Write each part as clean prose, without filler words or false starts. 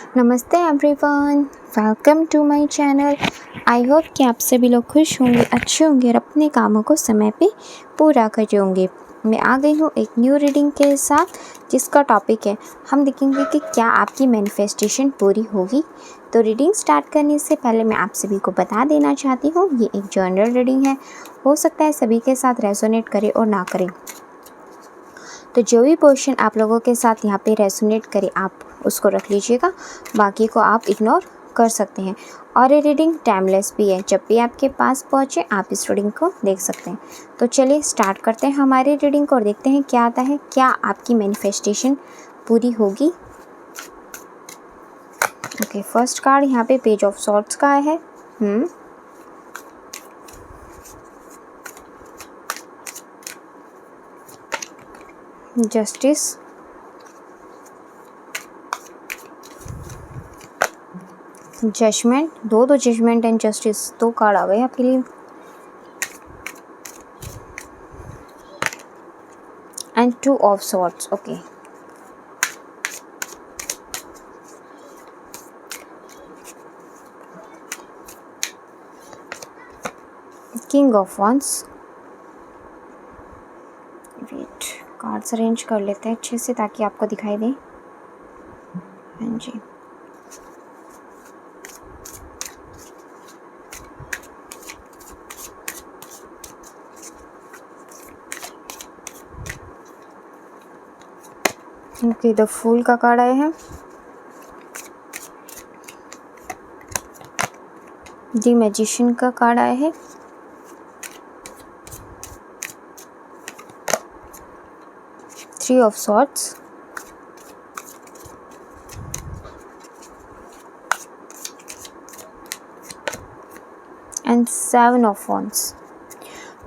नमस्ते everyone, welcome to my channel. I hope कि आप सभी लोग खुश होंगे, अच्छे होंगे और अपने कामों को समय पे पूरा कर होंगे। मैं आ गई हूँ एक न्यू रीडिंग के साथ, जिसका टॉपिक है हम देखेंगे कि क्या आपकी मैनिफेस्टेशन पूरी होगी। तो रीडिंग स्टार्ट करने से पहले मैं आप सभी को बता देना चाहती हूँ, ये एक जनरल रीडिंग है। हो सकता है सभी के साथ रेजोनेट करे और ना करे, तो जो भी पोर्शन आप लोगों के साथ यहाँ पे रेजोनेट करे आप उसको रख लीजिएगा, बाकी को आप इग्नोर कर सकते हैं। और ये रीडिंग टाइमलेस भी है, जब भी आपके पास पहुँचे आप इस रीडिंग को देख सकते हैं। तो चलिए स्टार्ट करते हैं हमारी रीडिंग को और देखते हैं क्या आता है, क्या आपकी मैनिफेस्टेशन पूरी होगी। ओके, फर्स्ट कार्ड यहाँ पे पेज ऑफ सॉर्ड्स का है। जस्टिस, जजमेंट, दो जजमेंट एंड जस्टिस, दो कार्ड आ गए आपके लिए। And two of swords. Okay, king of wands. Wait, cards arrange कर लेते हैं अच्छे से ताकि आपको दिखाई दे। हाँ जी, ओके, द फूल का कार्ड आया है। द मैजिशियन का कार्ड आया है। Three of swords. And seven of wands.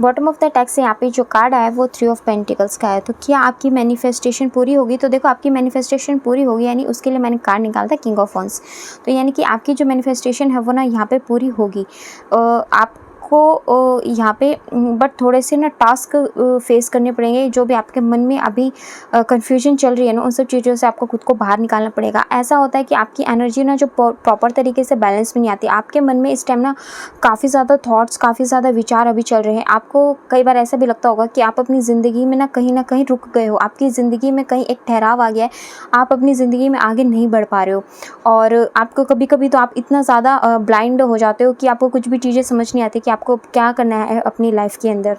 Bottom of the text से यहाँ पे जो कार्ड आया है वो थ्री ऑफ पेंटिकल्स का है। तो क्या आपकी मैनिफेस्टेशन पूरी होगी? तो देखो, आपकी मैनिफेस्टेशन पूरी होगी, यानी उसके लिए मैंने कार्ड निकाला था किंग ऑफ वंस। तो यानी कि आपकी जो मैनिफेस्टेशन है वो ना यहाँ पे पूरी होगी। आपको यहाँ पे बट थोड़े से ना टास्क फेस करने पड़ेंगे। जो भी आपके मन में अभी कन्फ्यूजन चल रही है ना, उन सब चीज़ों से आपको खुद को बाहर निकालना पड़ेगा। ऐसा होता है कि आपकी एनर्जी ना जो प्रॉपर तरीके से बैलेंस में नहीं आती। आपके मन में इस टाइम ना काफ़ी ज़्यादा थॉट्स, काफ़ी ज़्यादा विचार अभी चल रहे हैं। आपको कई बार ऐसा भी लगता होगा कि आप अपनी ज़िंदगी में ना कहीं रुक गए हो। आपकी ज़िंदगी में कहीं एक ठहराव आ गया है, आप अपनी ज़िंदगी में आगे नहीं बढ़ पा रहे हो। और आपको कभी कभी तो आप इतना ज़्यादा ब्लाइंड हो जाते हो कि आपको कुछ भी चीज़ें समझ नहीं आती कि आपको क्या करना है अपनी लाइफ के अंदर।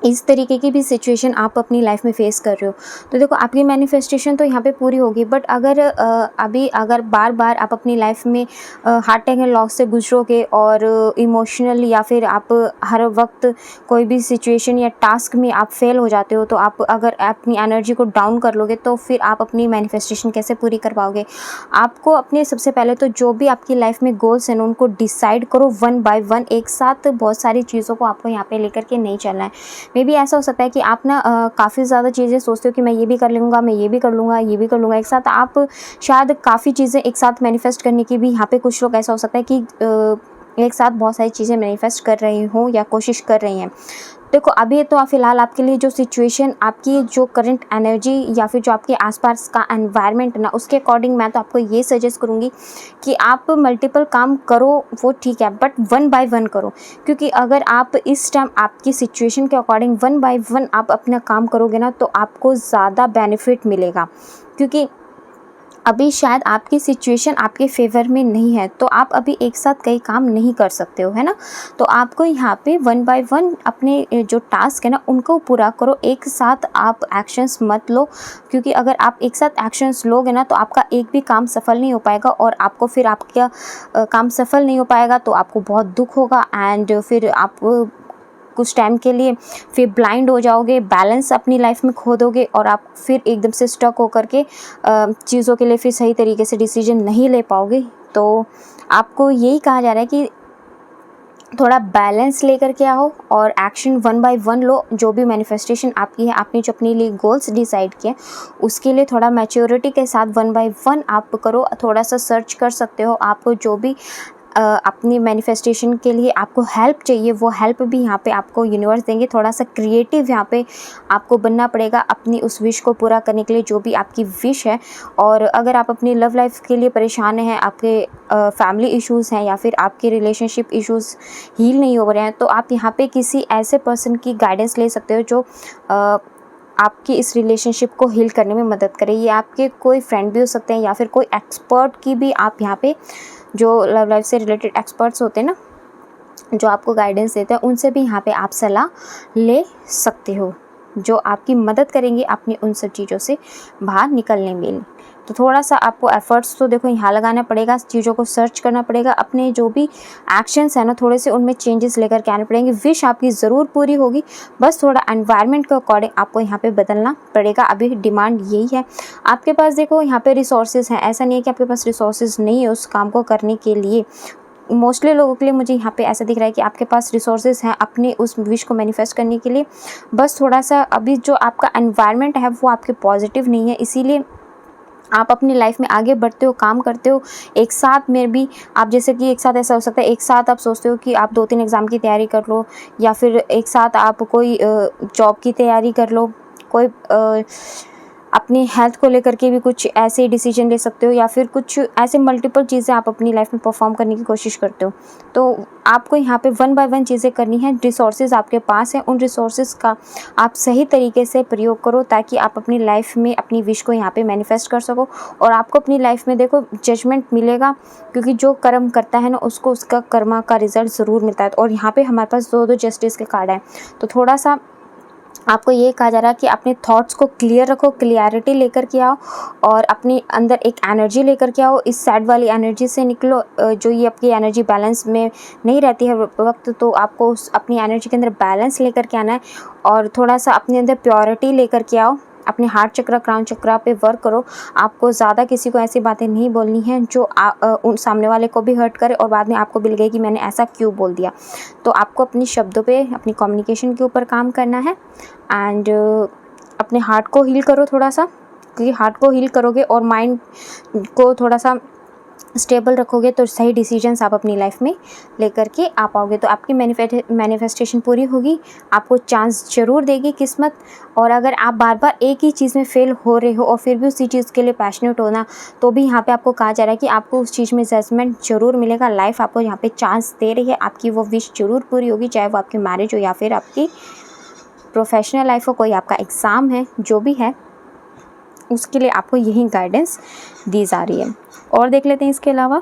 इस तरीके की भी सिचुएशन आप अपनी लाइफ में फेस कर रहे हो। तो देखो, आपकी मैनिफेस्टेशन तो यहाँ पे पूरी होगी, बट अगर बार बार आप अपनी लाइफ में हार्ट अटैक एंड लॉस से गुजरोगे और इमोशनल या फिर आप हर वक्त कोई भी सिचुएशन या टास्क में आप फेल हो जाते हो, तो आप अगर अपनी एनर्जी को डाउन कर लोगे तो फिर आप अपनी मैनिफेस्टेशन कैसे पूरी कर पाओगे। आपको अपने सबसे पहले तो जो भी आपकी लाइफ में गोल्स हैं उनको डिसाइड करो वन बाय वन। एक साथ बहुत सारी चीज़ों को आपको यहाँ पे लेकर के नहीं चलना है। मे बी ऐसा हो सकता है कि आप ना काफ़ी ज़्यादा चीज़ें सोचते हो कि मैं ये भी कर लूँगा, मैं ये भी कर लूँगा, ये भी कर लूँगा। एक साथ आप शायद काफ़ी चीज़ें एक साथ मैनिफेस्ट करने की भी यहाँ पे कुछ लोग ऐसा हो सकता है कि एक साथ बहुत सारी चीज़ें मैनिफेस्ट कर रहे हों या कोशिश कर रही हैं। देखो, अभी तो फ़िलहाल आपके लिए जो सिचुएशन, आपकी जो करंट एनर्जी या फिर जो आपके आसपास का एनवायरनमेंट ना, उसके अकॉर्डिंग मैं तो आपको ये सजेस्ट करूँगी कि आप मल्टीपल काम करो, वो ठीक है, बट वन बाय वन करो। क्योंकि अगर आप इस टाइम आपकी सिचुएशन के अकॉर्डिंग वन बाय वन आप अपना काम करोगे ना, तो आपको ज़्यादा बेनिफिट मिलेगा। क्योंकि अभी शायद आपकी सिचुएशन आपके फेवर में नहीं है, तो आप अभी एक साथ कई काम नहीं कर सकते हो, है ना। तो आपको यहाँ पे वन बाय वन अपने जो टास्क है ना उनको पूरा करो। एक साथ आप एक्शंस मत लो, क्योंकि अगर आप एक साथ एक्शंस लोगे ना तो आपका एक भी काम सफल नहीं हो पाएगा, और आपको फिर आपका काम सफल नहीं हो पाएगा तो आपको बहुत दुख होगा। एंड फिर आप कुछ टाइम के लिए फिर ब्लाइंड हो जाओगे, बैलेंस अपनी लाइफ में खो दोगे, और आप फिर एकदम से स्टक होकर के चीज़ों के लिए फिर सही तरीके से डिसीजन नहीं ले पाओगे। तो आपको यही कहा जा रहा है कि थोड़ा बैलेंस लेकर के आओ और एक्शन वन बाय वन लो। जो भी मैनिफेस्टेशन आपकी है, आपने जो अपने लिए गोल्स डिसाइड किए, उसके लिए थोड़ा मैच्योरिटी के साथ वन बाय वन आप करो। थोड़ा सा सर्च कर सकते हो, आपको जो भी अपनी मैनिफेस्टेशन के लिए आपको हेल्प चाहिए, वो हेल्प भी यहाँ पे आपको यूनिवर्स देंगे। थोड़ा सा क्रिएटिव यहाँ पे आपको बनना पड़ेगा अपनी उस विश को पूरा करने के लिए, जो भी आपकी विश है। और अगर आप अपनी लव लाइफ के लिए परेशान हैं, आपके फैमिली इश्यूज़ हैं या फिर आपके रिलेशनशिप इश्यूज़ हील नहीं हो रहे हैं, तो आप यहाँ पे किसी ऐसे पर्सन की गाइडेंस ले सकते हो जो आपकी इस रिलेशनशिप को हील करने में मदद करे। ये आपके कोई फ्रेंड भी हो सकते हैं या फिर कोई एक्सपर्ट की भी आप यहाँ पे, जो लव लाइफ से रिलेटेड एक्सपर्ट्स होते हैं ना, जो आपको गाइडेंस देते हैं, उनसे भी यहाँ पे आप सलाह ले सकते हो, जो आपकी मदद करेंगे अपनी उन सब चीज़ों से बाहर निकलने में। तो थोड़ा सा आपको एफर्ट्स तो देखो यहाँ लगाना पड़ेगा, चीज़ों को सर्च करना पड़ेगा, अपने जो भी एक्शंस हैं ना थोड़े से उनमें चेंजेस लेकर के आने पड़ेंगे। विश आपकी ज़रूर पूरी होगी, बस थोड़ा एनवायरनमेंट के अकॉर्डिंग आपको यहाँ पे बदलना पड़ेगा। अभी डिमांड यही है आपके पास। देखो यहाँ पे रिसोर्सेज हैं, ऐसा नहीं है कि आपके पास रिसोर्सेज नहीं है उस काम को करने के लिए। मोस्टली लोगों के लिए मुझे यहाँ पे ऐसा दिख रहा है कि आपके पास रिसोर्सेज हैं अपने उस विश को मैनिफेस्ट करने के लिए। बस थोड़ा सा अभी जो आपका एनवायरनमेंट है वो आपके पॉजिटिव नहीं है, इसीलिए आप अपनी लाइफ में आगे बढ़ते हो, काम करते हो एक साथ में भी। आप जैसे कि एक साथ ऐसा हो सकता है, एक साथ आप सोचते हो कि आप 2-3 एग्ज़ाम की तैयारी कर लो, या फिर एक साथ आप कोई जॉब की तैयारी कर लो, कोई अपनी हेल्थ को लेकर के भी कुछ ऐसे डिसीजन ले सकते हो, या फिर कुछ ऐसे मल्टीपल चीज़ें आप अपनी लाइफ में परफॉर्म करने की कोशिश करते हो। तो आपको यहाँ पे 1 बाय 1 चीज़ें करनी है। रिसोर्सेज आपके पास हैं, उन रिसोर्सेज का आप सही तरीके से प्रयोग करो ताकि आप अपनी लाइफ में अपनी विश को यहाँ पे मैनिफेस्ट कर सको। और आपको अपनी लाइफ में देखो जजमेंट मिलेगा, क्योंकि जो कर्म करता है ना उसको उसका कर्मा का रिजल्ट ज़रूर मिलता है। और यहाँ पर हमारे पास 2 जस्टिस के कार्ड हैं, तो थोड़ा सा आपको ये कहा जा रहा है कि अपने थॉट्स को क्लियर रखो, क्लियरिटी लेकर के आओ और अपने अंदर एक एनर्जी लेकर के आओ। इस सैड वाली एनर्जी से निकलो, जो ये आपकी एनर्जी बैलेंस में नहीं रहती है वक्त, तो आपको अपनी एनर्जी के अंदर बैलेंस लेकर के आना है। और थोड़ा सा अपने अंदर प्योरिटी लेकर के आओ, अपने हार्ट चक्र, क्राउन चक्र पे वर्क करो। आपको ज़्यादा किसी को ऐसी बातें नहीं बोलनी हैं जो उन सामने वाले को भी हर्ट करे और बाद में आपको मिल गई कि मैंने ऐसा क्यों बोल दिया। तो आपको अपनी शब्दों पे, अपनी कम्युनिकेशन के ऊपर काम करना है। एंड अपने हार्ट को हील करो थोड़ा सा, क्योंकि हार्ट को हील करोगे और माइंड को थोड़ा सा स्टेबल रखोगे तो सही डिसीजंस आप अपनी लाइफ में लेकर के आ पाओगे। तो आपकी मैनिफेस्टेशन पूरी होगी, आपको चांस ज़रूर देगी किस्मत। और अगर आप बार बार एक ही चीज़ में फेल हो रहे हो और फिर भी उसी चीज़ के लिए पैशनेट होना, तो भी यहाँ पे आपको कहा जा रहा है कि आपको उस चीज़ में जजमेंट ज़रूर मिलेगा। लाइफ आपको यहाँ पे चांस दे रही है, आपकी वो विश ज़रूर पूरी होगी, चाहे वो आपकी मैरिज हो या फिर आपकी प्रोफेशनल लाइफ हो, कोई आपका एग्ज़ाम है, जो भी है उसके लिए आपको यही गाइडेंस दी जा रही है। और देख लेते हैं इसके अलावा।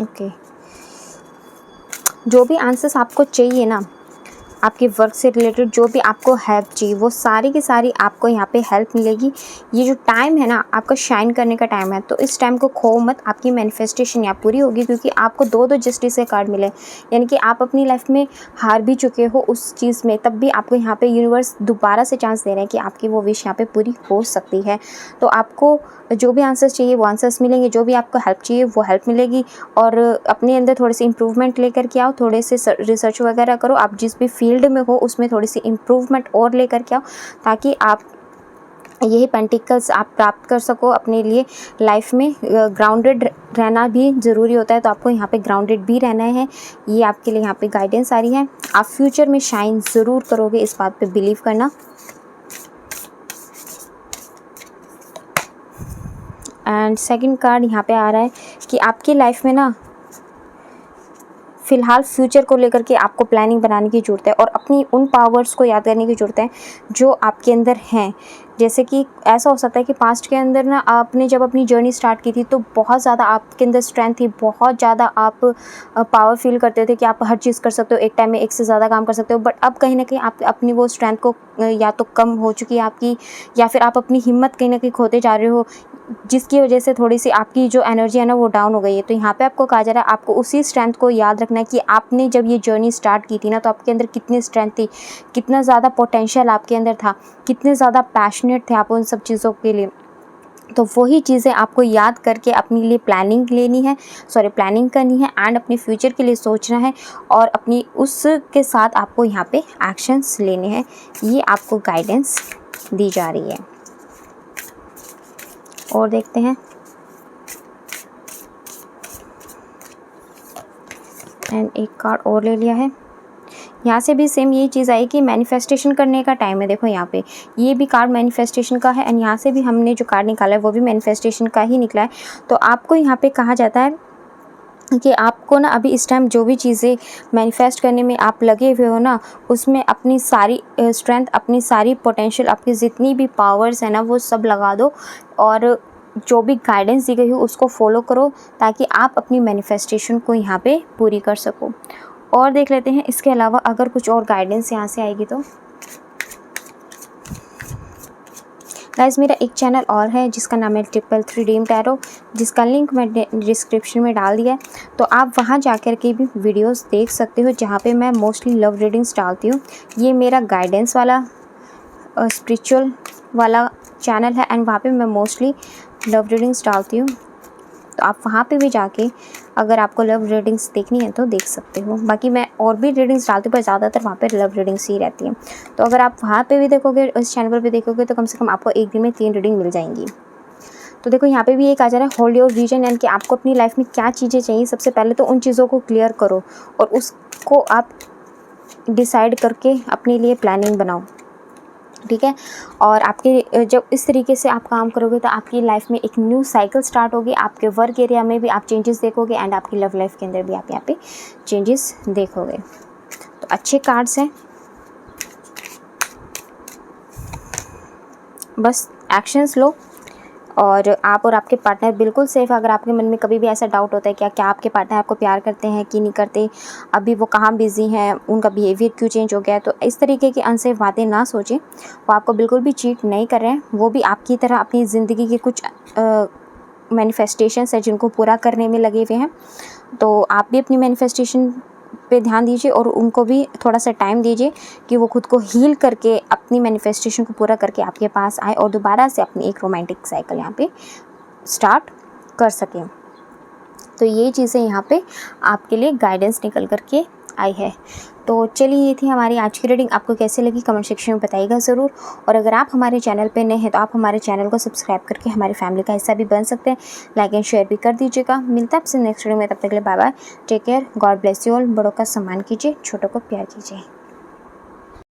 ओके, जो भी आंसर्स आपको चाहिए ना, आपके वर्क से रिलेटेड जो भी आपको हेल्प चाहिए, वो सारी की सारी आपको यहाँ पे हेल्प मिलेगी। ये जो टाइम है ना आपका शाइन करने का टाइम है, तो इस टाइम को खो मत, आपकी मैनिफेस्टेशन यहाँ पूरी होगी। क्योंकि आपको 2 जस्टिस के कार्ड मिले, यानी कि आप अपनी लाइफ में हार भी चुके हो उस चीज़ में, तब भी आपको यहाँ पे यूनिवर्स दोबारा से चांस दे रहे हैं कि आपकी वो विश यहाँ पे पूरी हो सकती है। तो आपको जो भी आंसर्स चाहिए वो आंसर्स मिलेंगे, जो भी आपको हेल्प चाहिए वो हेल्प मिलेगी। और अपने अंदर थोड़े से इम्प्रूवमेंट लेकर के आओ, थोड़े से रिसर्च वगैरह करो, आप जिस भी फील्ड में हो उसमें थोड़ी सी इम्प्रूवमेंट और लेकर के आओ, ताकि आप यही पेंटिकल्स आप प्राप्त कर सको अपने लिए। लाइफ में ग्राउंडेड रहना भी ज़रूरी होता है, तो आपको यहाँ पे ग्राउंडेड भी रहना है। ये आपके लिए यहाँ पे गाइडेंस आ रही है। आप फ्यूचर में शाइन ज़रूर करोगे, इस बात पे बिलीव करना। एंड सेकंड कार्ड यहाँ पे आ रहा है कि आपकी लाइफ में ना फ़िलहाल फ्यूचर को लेकर के आपको प्लानिंग बनाने की ज़रूरत है और अपनी उन पावर्स को याद करने की ज़रूरत है जो आपके अंदर हैं। जैसे कि ऐसा हो सकता है कि पास्ट के अंदर ना आपने जब अपनी जर्नी स्टार्ट की थी तो बहुत ज़्यादा आपके अंदर स्ट्रेंथ थी, बहुत ज़्यादा आप पावर फील करते थे कि आप हर चीज़ कर सकते हो, एक टाइम में एक से ज़्यादा काम कर सकते हो। बट अब कहीं ना कहीं आप अपनी वो स्ट्रेंथ को या तो कम हो चुकी है आपकी, या फिर आप अपनी हिम्मत कहीं ना कहीं खोते जा रहे हो, जिसकी वजह से थोड़ी सी आपकी जो एनर्जी है ना वो डाउन हो गई है। तो यहाँ पे आपको कहा जा रहा है आपको उसी स्ट्रेंथ को याद रखना है कि आपने जब ये जर्नी स्टार्ट की थी ना तो आपके अंदर कितनी स्ट्रेंथ थी, कितना ज़्यादा पोटेंशियल आपके अंदर था, कितने ज़्यादा पैशनेट थे आप उन सब चीज़ों के लिए। तो वही चीज़ें आपको याद करके अपने लिए प्लानिंग करनी है एंड अपने फ्यूचर के लिए सोचना है और अपनी उसके साथ आपको यहाँ पे एक्शंस लेने हैं। ये आपको गाइडेंस दी जा रही है। और देखते हैं, एंड एक कार्ड और ले लिया है। यहाँ से भी सेम यही चीज़ आई कि मैनिफेस्टेशन करने का टाइम है। देखो यहाँ पे ये भी कार्ड मैनिफेस्टेशन का है एंड यहाँ से भी हमने जो कार्ड निकाला है वो भी मैनिफेस्टेशन का ही निकला है। तो आपको यहाँ पे कहा जाता है कि आपको ना अभी इस टाइम जो भी चीज़ें मैनिफेस्ट करने में आप लगे हुए हो ना, उसमें अपनी सारी स्ट्रेंथ, अपनी सारी पोटेंशियल, आपकी जितनी भी पावर्स है ना वो सब लगा दो और जो भी गाइडेंस दी गई हो उसको फॉलो करो ताकि आप अपनी मैनिफेस्टेशन को यहाँ पे पूरी कर सको। और देख लेते हैं इसके अलावा अगर कुछ और गाइडेंस यहाँ से आएगी तो। गाइस मेरा एक चैनल और है जिसका नाम है 333 ड्रीम टैरो, जिसका लिंक मैं डिस्क्रिप्शन में डाल दिया है। तो आप वहाँ जाकर के भी वीडियोस देख सकते हो जहाँ पे मैं मोस्टली लव रीडिंग्स डालती हूँ। ये मेरा गाइडेंस वाला स्पिरिचुअल वाला चैनल है एंड वहाँ पे मैं मोस्टली लव रीडिंग्स डालती हूँ। तो आप वहाँ पे भी जाके अगर आपको लव रीडिंग्स देखनी है तो देख सकते हो। बाकी मैं और भी रीडिंग्स डालती हूँ पर ज़्यादातर वहाँ पे लव रीडिंग्स ही रहती हैं। तो अगर आप वहाँ पे भी देखोगे, इस चैनल पर भी देखोगे तो कम से कम आपको एक दिन में 3 रीडिंग मिल जाएंगी। तो देखो यहाँ पे भी एक आ जा रहा है होल्ड योर विजन, यानी कि आपको अपनी लाइफ में क्या चीज़ें चाहिए सबसे पहले तो उन चीज़ों को क्लियर करो और उसको आप डिसाइड करके अपने लिए प्लानिंग बनाओ, ठीक है। और आपके जब इस तरीके से आप काम करोगे तो आपकी लाइफ में एक न्यू साइकिल स्टार्ट होगी। आपके वर्क एरिया में भी आप चेंजेस देखोगे एंड आपकी लव लाइफ के अंदर भी आप यहाँ पे चेंजेस देखोगे। तो अच्छे कार्ड्स हैं, बस एक्शंस लो और आप और आपके पार्टनर बिल्कुल सेफ़। अगर आपके मन में कभी भी ऐसा डाउट होता है कि क्या आपके पार्टनर आपको प्यार करते हैं कि नहीं करते, अभी वो कहाँ बिज़ी हैं, उनका बिहेवियर क्यों चेंज हो गया है, तो इस तरीके की अनसेफ बातें ना सोचें। वो आपको बिल्कुल भी चीट नहीं कर रहे हैं, वो भी आपकी तरह अपनी ज़िंदगी के कुछ मैनिफेस्टेशंस है जिनको पूरा करने में लगे हुए हैं। तो आप भी अपनी मैनिफेस्टेशन पे ध्यान दीजिए और उनको भी थोड़ा सा टाइम दीजिए कि वो खुद को हील करके अपनी मैनिफेस्टेशन को पूरा करके आपके पास आए और दोबारा से अपनी एक रोमांटिक साइकिल यहाँ पे स्टार्ट कर सकें। तो ये चीज़ें यहाँ पे आपके लिए गाइडेंस निकल करके आई है। तो चलिए ये थी हमारी आज की रीडिंग। आपको कैसे लगी कमेंट सेक्शन में बताइएगा ज़रूर। और अगर आप हमारे चैनल पे नए हैं तो आप हमारे चैनल को सब्सक्राइब करके हमारी फैमिली का हिस्सा भी बन सकते हैं। लाइक एंड शेयर भी कर दीजिएगा। मिलता है आपसे नेक्स्ट वीडियो में, तब तक के लिए bye bye, take care, God bless you all. बड़ों का सम्मान कीजिए, छोटों को प्यार कीजिए।